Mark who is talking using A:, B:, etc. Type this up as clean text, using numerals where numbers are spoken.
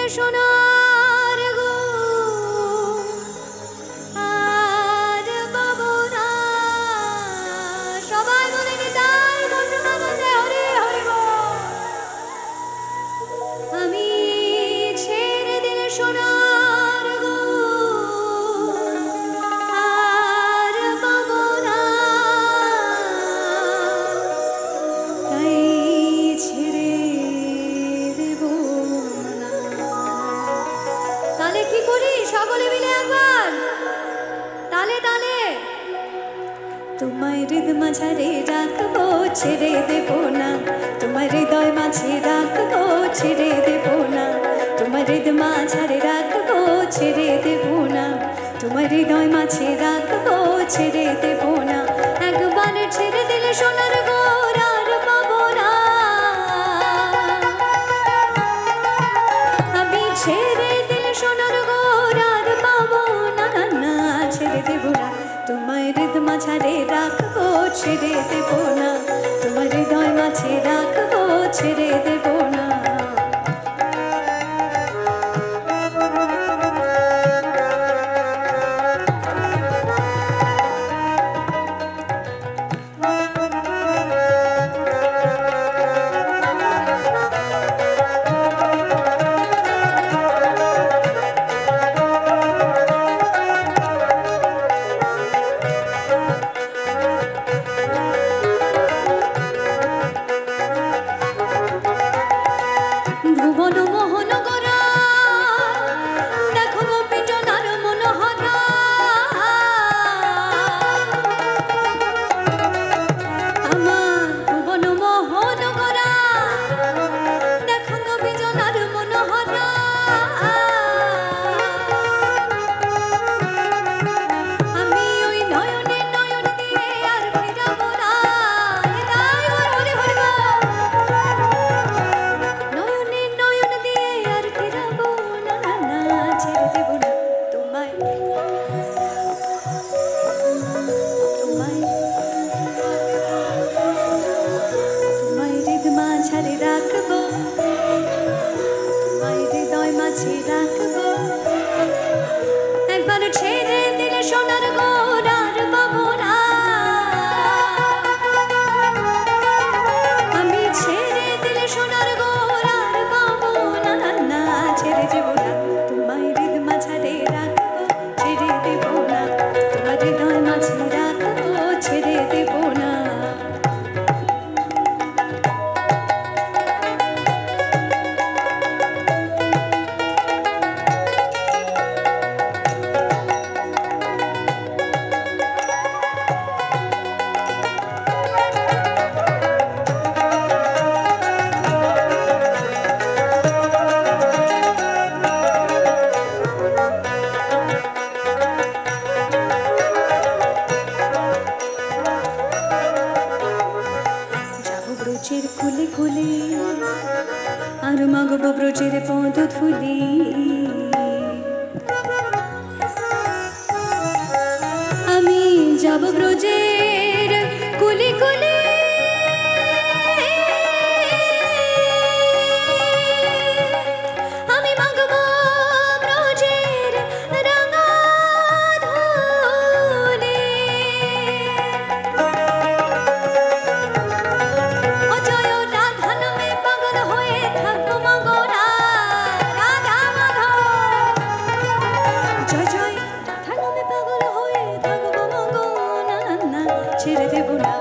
A: দিলে সোনার গো আর পাবো না। সবাই বলে নিতাই ঘটনা বলতে হরে হরে বল। আমি ছেড়ে দিলে সোনার গো আর পাবো না, তাই ছেড়ে দেব না। তাহলে কি করি সকলে মিলে একবার তালে তালে। তোমায় হৃদ মাঝারে রাখবো ছেড়ে দেব না, তোমার হৃদয় মাঝে রাখবো ছেড়ে দেব না, তোমার হৃদ মাঝারে রাখবো ছেড়ে দেব না, তোমার হৃদয় মাঝে রাখবো ছেড়ে দেব না। একবার ছেড়ে দিলে সোনার গোর আর পাবো না। আমি ছেড়ে দিলে সোনার গোর আর পাবো না, না না ছেড়ে দেব না। তোমার হৃদ মাঝারে রাখবো ছেড়ে দেব না, তোমার হৃদয় মাঝে রাখবো ছেড়ে দেব না। ভুবন মোহন গোরা দেখো গো পিটনার মনোহরা, আমার ভুবন মোহন গোরা দেখো গো পিটনার মনোহরা। আমি ওই নয়নে নয়ন দিয়ে আর ফিরাবো না, তাই হরে হরে বল। নয়নে নয়ন দিয়ে আর ফিরাবো না, না না ছেড়ে দেব না। তোমায় তোমায় তোমায় হৃদ মাঝারে রাখবো, তোমায় হৃদয় মাঝে রাখবো। একবার ছেড়ে দিলে সোনার গোর আর পাবো না। আমি ছেড়ে দিলে সোনার গোর আর পাবো না, না না ছেড়ে দেব না। তোমায় হৃদ মাঝারে রাখবো ছেড়ে দেব না, তোমার হৃদয় মাঝে রাখবো ছেড়ে দেব না। যাবো ব্রজের কুলে কুলে আর মাগবো ব্রজের পদ ধুলি, আমি যাব ব্রজের কুলে কুলে আমি মাগবো ব্রজের রাঙা ধুলি। ও জয় রাধা নামে পাগল হয়ে থাকবো মাগো রাধা মাধব। জয় জয় রাধা নামে পাগল হয়ে থাকবো মাগো, না না না ছেড়ে দেব না।